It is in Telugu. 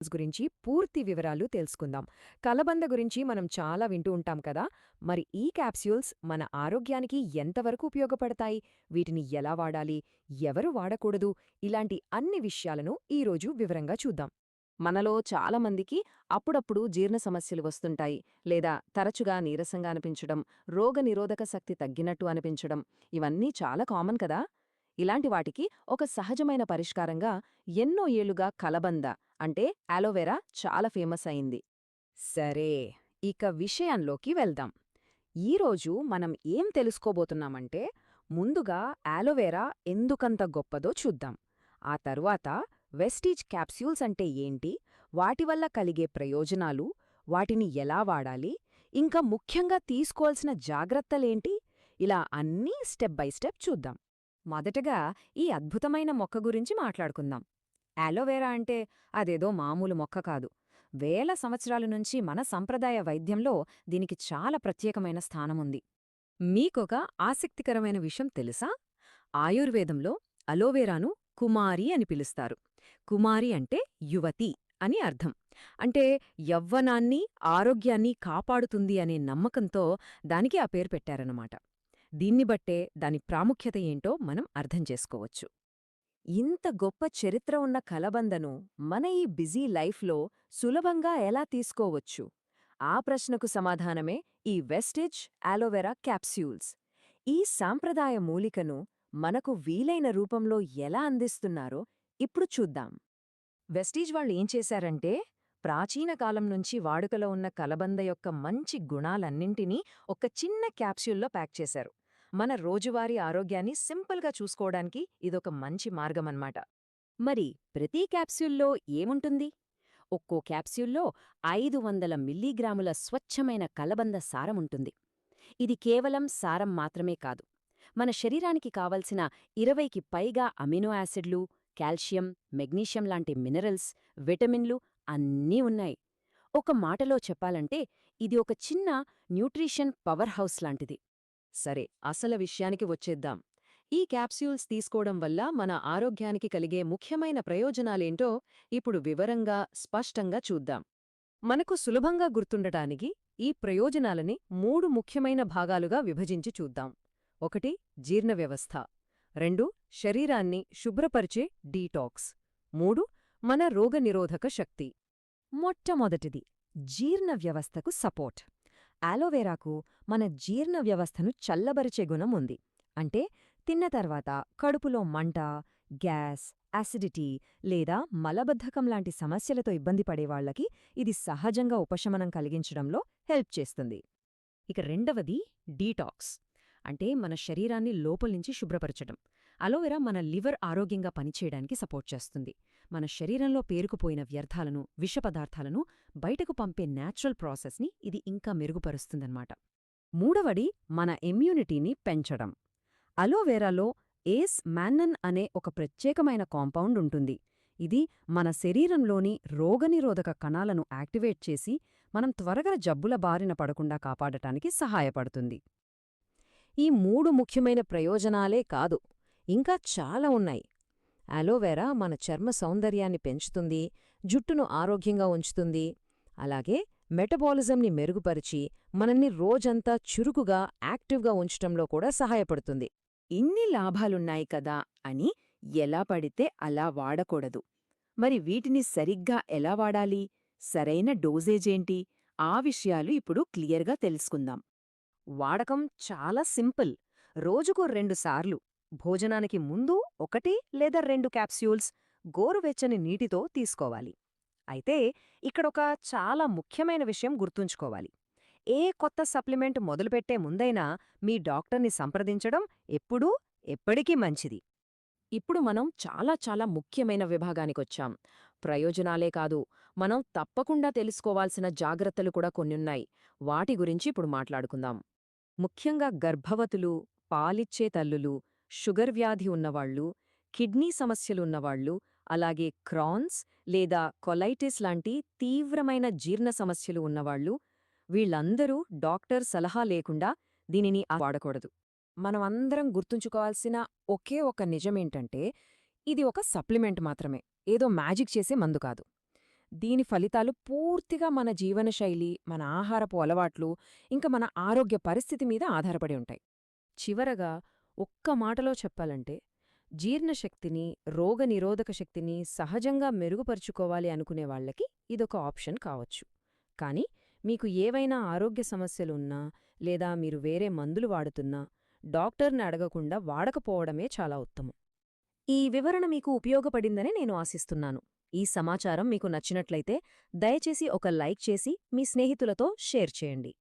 గురించి పూర్తి వివరాలు తెలుసుకుందాం. కలబంద గురించి మనం చాలా వింటూ ఉంటాం కదా. మరి ఈ క్యాప్స్యూల్స్ మన ఆరోగ్యానికి ఎంతవరకు ఉపయోగపడతాయి, వీటిని ఎలా వాడాలి, ఎవరు వాడకూడదు, ఇలాంటి అన్ని విషయాలను ఈరోజు వివరంగా చూద్దాం. మనలో చాలామందికి అప్పుడప్పుడు జీర్ణ సమస్యలు వస్తుంటాయి, లేదా తరచుగా నీరసంగా అనిపించడం, రోగనిరోధక శక్తి తగ్గినట్టు అనిపించడం, ఇవన్నీ చాలా కామన్ కదా. ఇలాంటి వాటికి ఒక సహజమైన పరిష్కారంగా ఎన్నో ఏళ్లుగా కలబంద అంటే అలోవెరా చాలా ఫేమస్ అయింది. సరే, ఇక విషయంలోకి వెళ్దాం. ఈరోజు మనం ఏం తెలుసుకోబోతున్నామంటే, ముందుగా అలోవెరా ఎందుకంత గొప్పదో చూద్దాం. ఆ తరువాత వెస్టీజ్ క్యాప్స్యూల్స్ అంటే ఏంటి, వాటి వల్ల కలిగే ప్రయోజనాలు, వాటిని ఎలా వాడాలి, ఇంకా ముఖ్యంగా తీసుకోవాల్సిన జాగ్రత్తలేంటి, ఇలా అన్నీ స్టెప్ బై స్టెప్ చూద్దాం. మొదటగా ఈ అద్భుతమైన మొక్క గురించి మాట్లాడుకుందాం. అలోవెరా అంటే అదేదో మామూలు మొక్క కాదు. వేల సంవత్సరాల నుంచి మన సంప్రదాయ వైద్యంలో దీనికి చాలా ప్రత్యేకమైన స్థానముంది. మీకొక ఆసక్తికరమైన విషయం తెలుసా? ఆయుర్వేదంలో అలోవెరాను కుమారి అని పిలుస్తారు. కుమారి అంటే యువతి అని అర్థం. అంటే యవ్వనాన్ని, ఆరోగ్యాన్ని కాపాడుతుంది అనే నమ్మకంతో దానికి ఆ పేరు పెట్టారన్నమాట. దీన్ని బట్టే దాని ప్రాముఖ్యత ఏంటో మనం అర్థం చేసుకోవచ్చు. ఇంత గొప్ప చరిత్ర ఉన్న కలబందను మన ఈ బిజీ లైఫ్లో సులభంగా ఎలా తీసుకోవచ్చు? ఆ ప్రశ్నకు సమాధానమే ఈ వెస్టేజ్ అలోవెరా క్యాప్స్యూల్స్. ఈ సాంప్రదాయ మూలికను మనకు వీలైన రూపంలో ఎలా అందిస్తున్నారో ఇప్పుడు చూద్దాం. వెస్టీజ్ వాళ్ళు ఏం చేశారంటే, ప్రాచీన కాలం నుంచి వాడుకలో ఉన్న కలబంద యొక్క మంచి గుణాలన్నింటినీ ఒక చిన్న క్యాప్స్యూల్లో ప్యాక్ చేశారు. మన రోజువారీ ఆరోగ్యాన్ని సింపుల్గా చూసుకోవడానికి ఇదొక మంచి మార్గమన్నమాట. మరి ప్రతి క్యాప్స్యూల్లో ఏముంటుంది? ఒక్కో క్యాప్స్యూల్లో 500 మిల్లీగ్రాముల స్వచ్ఛమైన కలబంద సారముంటుంది. ఇది కేవలం సారం మాత్రమే కాదు, మన శరీరానికి కావలసిన 20కి పైగా అమినో యాసిడ్లు, కాల్షియం, మెగ్నీషియం లాంటి మినరల్స్, విటమిన్లు అన్నీ ఉన్నాయి. ఒక మాటలో చెప్పాలంటే ఇది ఒక చిన్న న్యూట్రిషన్ పవర్ హౌస్ లాంటిది. సరే, అసలు విషయానికి వచ్చేద్దాం. ఈ క్యాప్స్యూల్స్ తీసుకోవడం వల్ల మన ఆరోగ్యానికి కలిగే ముఖ్యమైన ప్రయోజనాలేంటో ఇప్పుడు వివరంగా, స్పష్టంగా చూద్దాం. మనకు సులభంగా గుర్తుండటానికి ఈ ప్రయోజనాలని 3 ముఖ్యమైన భాగాలుగా విభజించి చూద్దాం. 1. జీర్ణ వ్యవస్థ. 2. శరీరాన్ని శుభ్రపరిచే డీటాక్స్. 3. మన రోగనిరోధక శక్తి. మొట్టమొదటిది జీర్ణ వ్యవస్థకు సపోర్ట్. అలోవెరాకు మన జీర్ణ వ్యవస్థను చల్లబరిచే గుణం ఉంది. అంటే తిన్న తర్వాత కడుపులో మంట, గ్యాస్, అసిడిటీ లేదా మలబద్ధకం లాంటి సమస్యలతో ఇబ్బంది పడేవాళ్లకి ఇది సహజంగా ఉపశమనం కలిగించడంలో హెల్ప్ చేస్తుంది. ఇక రెండవది డీటాక్స్. అంటే మన శరీరాన్ని లోపల్నుంచి శుభ్రపరచడం. అలోవెరా మన లివర్ ఆరోగ్యంగా పనిచేయడానికి సపోర్ట్ చేస్తుంది. మన శరీరంలో పేరుకుపోయిన వ్యర్థాలను, విష పదార్థాలను బయటకు పంపే న్యాచురల్ ప్రాసెస్ని ఇది ఇంకా మెరుగుపరుస్తుందన్నమాట. మూడవది మన ఇమ్యూనిటీని పెంచడం. అలోవెరాలో ఏస్ మాన్నన్ అనే ఒక ప్రత్యేకమైన కాంపౌండ్ ఉంటుంది. ఇది మన శరీరంలోని రోగనిరోధక కణాలను యాక్టివేట్ చేసి మనం త్వరగా జబ్బుల బారిన పడకుండా కాపాడటానికి సహాయపడుతుంది. ఈ 3 ముఖ్యమైన ప్రయోజనాలే కాదు, ఇంకా చాలా ఉన్నాయి. అలోవెరా మన చర్మ సౌందర్యాన్ని పెంచుతుంది, జుట్టును ఆరోగ్యంగా ఉంచుతుంది, అలాగే మెటబాలిజంని మెరుగుపరిచి మనల్ని రోజంతా చురుకుగా, యాక్టివ్గా ఉంచటంలో కూడా సహాయపడుతుంది. ఇన్ని లాభాలున్నాయి కదా అని ఎలా పడితే అలా వాడకూడదు. మరి వీటిని సరిగ్గా ఎలా వాడాలి, సరైన డోసేజేంటి, ఆ విషయాలు ఇప్పుడు క్లియర్గా తెలుసుకుందాం. వాడకం చాలా సింపుల్. రోజుకు 2 సార్లు, భోజనానికి ముందు 1 లేదా 2 క్యాప్స్యూల్స్ గోరువెచ్చని నీటితో తీసుకోవాలి. అయితే ఇక్కడొక చాలా ముఖ్యమైన విషయం గుర్తుంచుకోవాలి. ఏ కొత్త సప్లిమెంట్ మొదలుపెట్టే ముందైనా మీ డాక్టర్ని సంప్రదించడం ఎప్పుడూ, ఎప్పటికీ మంచిది. ఇప్పుడు మనం చాలా చాలా ముఖ్యమైన విభాగానికొచ్చాం. ప్రయోజనాలే కాదు, మనం తప్పకుండా తెలుసుకోవాల్సిన జాగ్రత్తలు కూడా కొన్నున్నాయి. వాటి గురించి ఇప్పుడు మాట్లాడుకుందాం. ముఖ్యంగా గర్భవతులు, పాలిచ్చే తల్లులు, షుగర్ వ్యాధి ఉన్నవాళ్లు, కిడ్నీ సమస్యలున్నవాళ్లు, అలాగే క్రాన్స్ లేదా కొలైటిస్ లాంటి తీవ్రమైన జీర్ణ సమస్యలు ఉన్నవాళ్లు, వీళ్లందరూ డాక్టర్ సలహా లేకుండా దీనిని వాడకూడదు. మనమందరం గుర్తుంచుకోవాల్సిన ఒకే ఒక నిజమేంటంటే, ఇది ఒక సప్లిమెంట్ మాత్రమే, ఏదో మ్యాజిక్ చేసే మందు కాదు. దీని ఫలితాలు పూర్తిగా మన జీవనశైలి, మన ఆహారపు అలవాట్లు, ఇంకా మన ఆరోగ్య పరిస్థితి మీద ఆధారపడి ఉంటాయి. చివరగా ఒక్క మాటలో చెప్పాలంటే, జీర్ణశక్తిని, రోగనిరోధక శక్తిని సహజంగా మెరుగుపరుచుకోవాలి అనుకునే వాళ్ళకి ఇదొక ఆప్షన్ కావచ్చు. కానీ మీకు ఏవైనా ఆరోగ్య సమస్యలున్నా, లేదా మీరు వేరే మందులు వాడుతున్నా, డాక్టర్ని అడగకుండా వాడకపోవడమే చాలా ఉత్తమం. ఈ వివరణ మీకు ఉపయోగపడిందని నేను ఆశిస్తున్నాను. ఈ సమాచారం మీకు నచ్చినట్లయితే దయచేసి ఒక లైక్ చేసి మీ స్నేహితులతో షేర్ చేయండి.